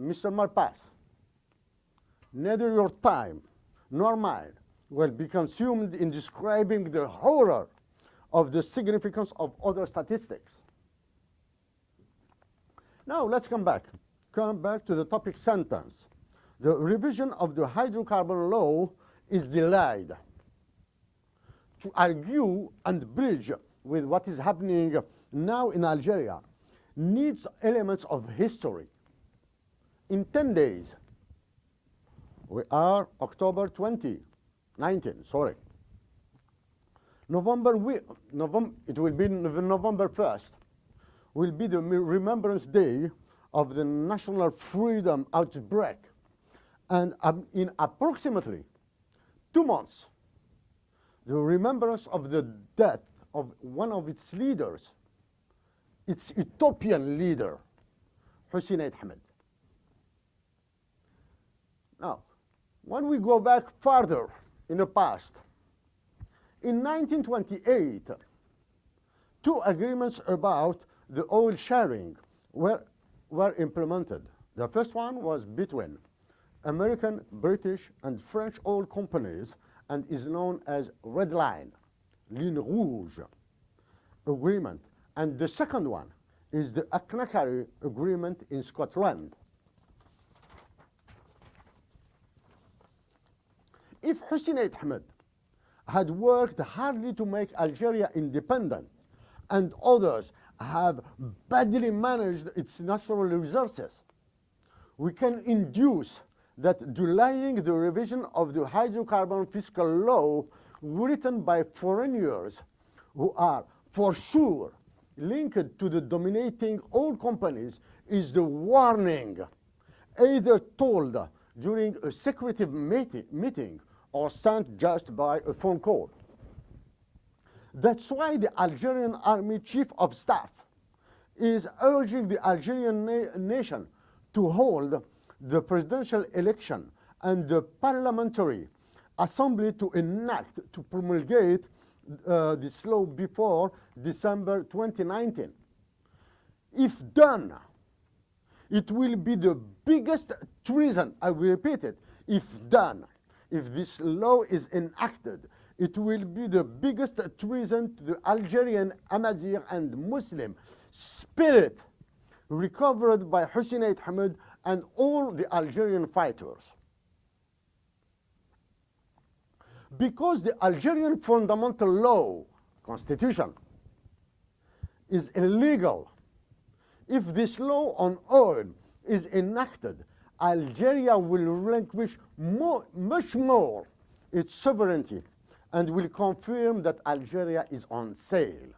Mr. Malpas, neither your time nor mine will be consumed in describing the horror of the significance of other statistics. Now let's come back to the topic sentence. The revision of the hydrocarbon law is delayed. To argue and bridge with what is happening now in Algeria needs elements of history. In 10 days, we are October 2019, sorry. It will be November 1st, will be the Remembrance Day of the national freedom outbreak. And in approximately 2 months, the remembrance of the death of one of its leaders, its utopian leader, Hocine Ait Ahmed. Now, when we go back farther in the past, in 1928, 2 agreements about the oil sharing were implemented. The first one was between American, British, and French oil companies and is known as Red Line, Ligne Rouge agreement. And the second one is the Accélérée agreement in Scotland. If Hocine Ait Ahmed had worked hardly to make Algeria independent and others have badly managed its natural resources, we can induce that delaying the revision of the hydrocarbon fiscal law written by foreigners who are for sure linked to the dominating oil companies is the warning, either told during a secretive meeting or sent just by a phone call. That's why the Algerian Army Chief of Staff is urging the Algerian nation to hold the presidential election and the parliamentary assembly to enact, to promulgate this law before December 2019. If done, it will be the biggest treason, I will repeat it, if done. If this law is enacted, it will be the biggest treason to the Algerian, Amazighité, and Muslim spirit recovered by Hocine Ait Ahmed and all the Algerian fighters. Because the Algerian fundamental law, constitution, is illegal, if this law on oil is enacted, Algeria will relinquish much more its sovereignty and will confirm that Algeria is on sale.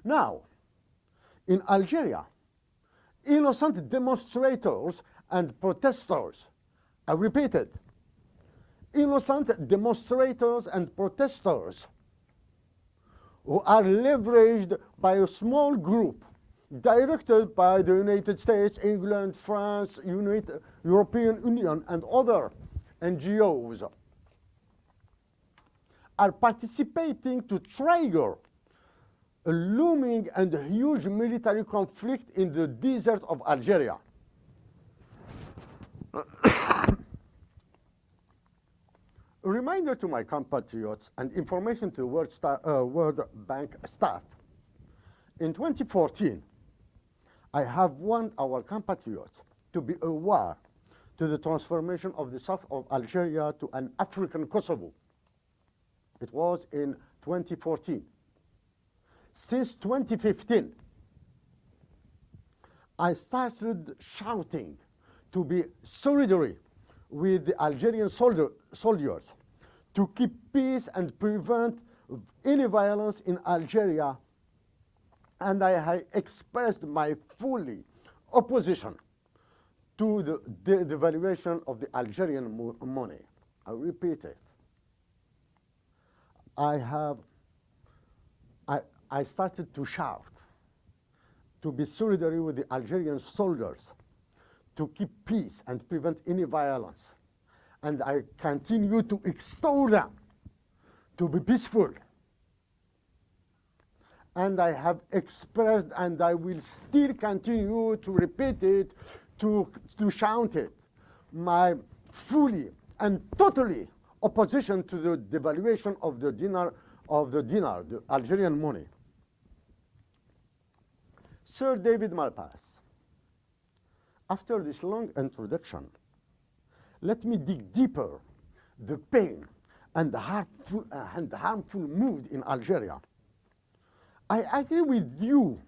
Now, in Algeria, innocent demonstrators and protesters, I repeat it, innocent demonstrators and protesters who are leveraged by a small group directed by the United States, England, France, European Union, and other NGOs, are participating to trigger a looming and huge military conflict in the desert of Algeria. A reminder to my compatriots and information to World Bank staff. In 2014, I have warned our compatriots to be aware to the transformation of the south of Algeria to an African Kosovo. It was in 2014. Since 2015, I started shouting to be solidary with the Algerian soldiers to keep peace and prevent any violence in Algeria, and I expressed my fully opposition to the devaluation of the Algerian money. I repeat it. I started to shout to be solidary with the Algerian soldiers to keep peace and prevent any violence. And I continue to extol them to be peaceful. and I have expressed, and I will still continue to repeat it, to shout it, my fully and totally opposition to the devaluation of the dinar, the Algerian money. Sir David Malpas, after this long introduction, let me dig deeper the pain and the harmful mood in Algeria. I agree with you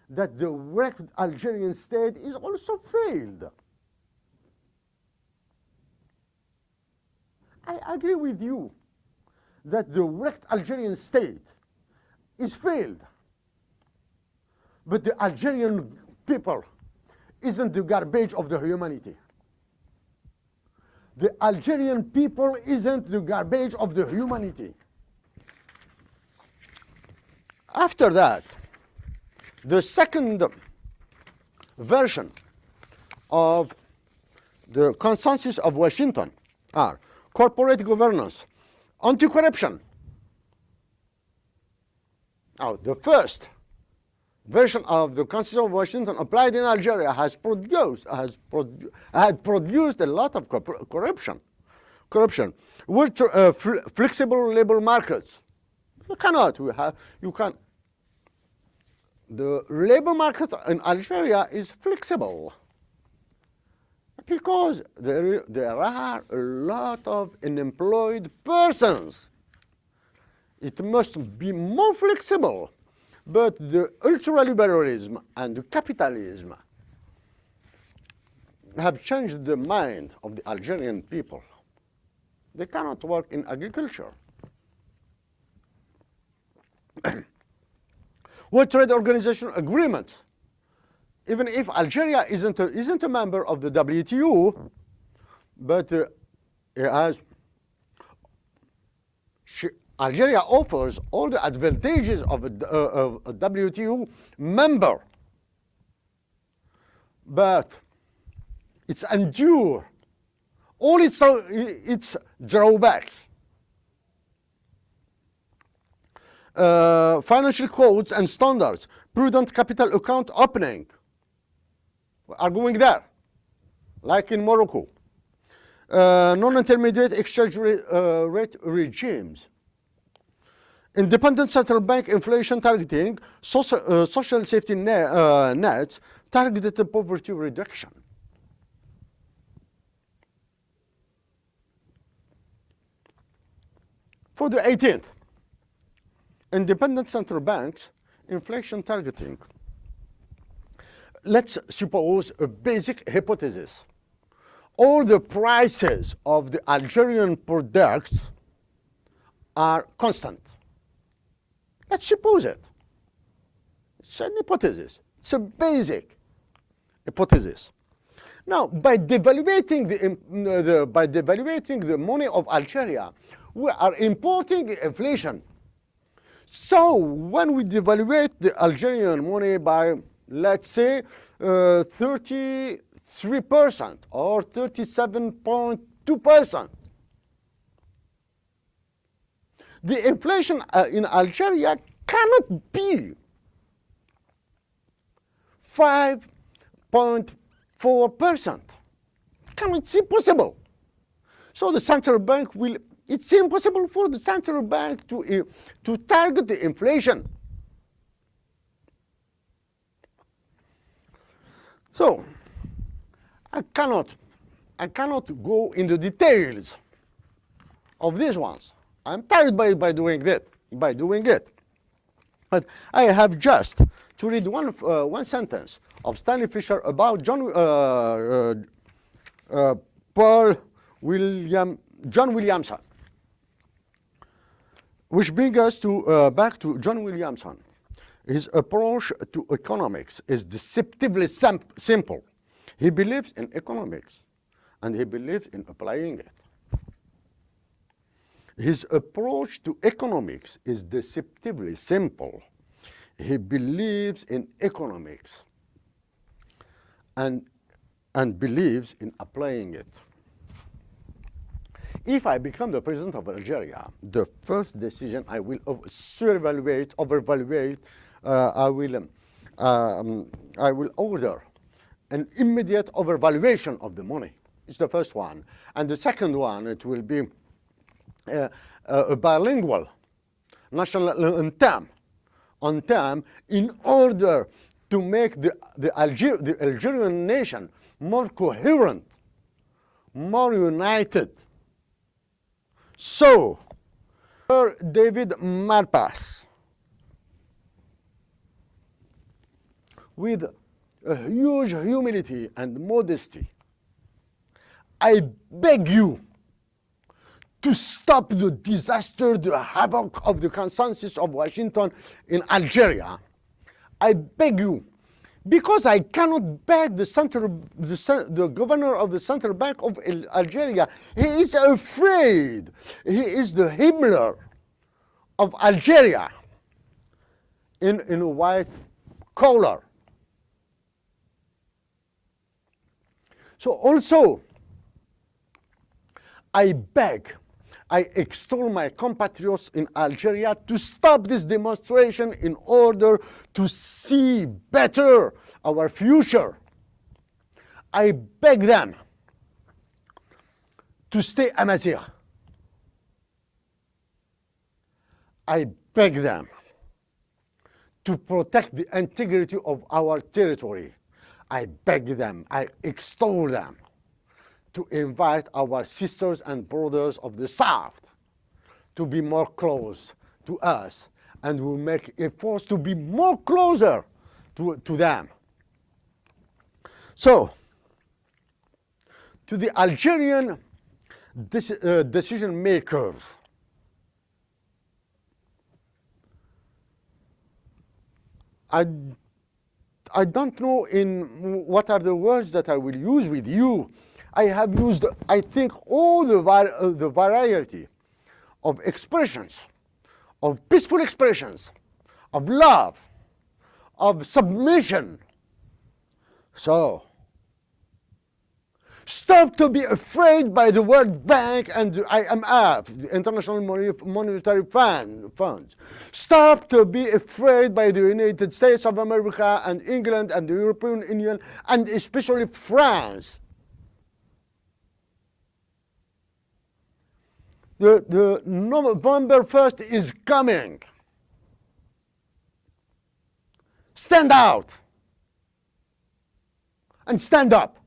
that the wrecked Algerian state is also failed. I agree with you that the wrecked Algerian state is failed. But the Algerian people isn't the garbage of the humanity. The Algerian people isn't the garbage of the humanity. After that, the second version of the consensus of Washington are corporate governance, anti-corruption. Now, the first version of the Constitution of Washington applied in Algeria had produced a lot of corruption. With flexible labor markets. The labor market in Algeria is flexible because there are a lot of unemployed persons. It must be more flexible. But the ultraliberalism and the capitalism have changed the mind of the Algerian people. They cannot work in agriculture. World Trade Organization agreements, even if Algeria isn't a member of the WTO, but Algeria offers all the advantages of a WTO member, but it's endure all its drawbacks. Financial codes and standards, prudent capital account opening are going there, like in Morocco. Non-intermediate exchange rate regimes. Independent central bank inflation targeting, social safety nets, targeted poverty reduction. For the 18th, independent central banks, inflation targeting. Let's suppose a basic hypothesis. All the prices of the Algerian products are constant. Let's suppose it. It's an hypothesis. It's a basic hypothesis. Now, by devaluating the money of Algeria, we are importing inflation. So when we devaluate the Algerian money by, let's say, 33% or 37.2%, the inflation in Algeria cannot be 5.4%. It's impossible. So the central bank will, it's impossible for the central bank to target the inflation. So I cannot go into details of these ones. I'm tired by doing it. But I have just to read one sentence of Stanley Fischer about John Williamson, which brings us back to John Williamson. His approach to economics is deceptively simple. He believes in economics, and he believes in applying it. His approach to economics is deceptively simple. He believes in economics and believes in applying it. If I become the president of Algeria, the first decision I will over-evaluate, I will order an immediate overvaluation of the money. It's the first one. And the second one, it will be a bilingual national anthem in order to make the Algerian nation more coherent, more united. So, Sir David Malpas, with a huge humility and modesty, I beg you to stop the disaster, the havoc of the consensus of Washington in Algeria. I beg you, because I cannot beg the governor of the Central Bank of Algeria. He is afraid. He is the Himmler of Algeria in a white collar. So also, I extol my compatriots in Algeria to stop this demonstration in order to see better our future. I beg them to stay Amazighité. I beg them to protect the integrity of our territory. I beg them, I extol them to invite our sisters and brothers of the South to be more close to us, and we make efforts to be more closer to them. So, to the Algerian decision makers, I don't know in what are the words that I will use with you. I have used, I think, all the variety of expressions, of peaceful expressions, of love, of submission. So, stop to be afraid by the World Bank and the IMF, the International Monetary Fund. Stop to be afraid by the United States of America and England and the European Union and especially France. The November 1st is coming. Stand out and stand up.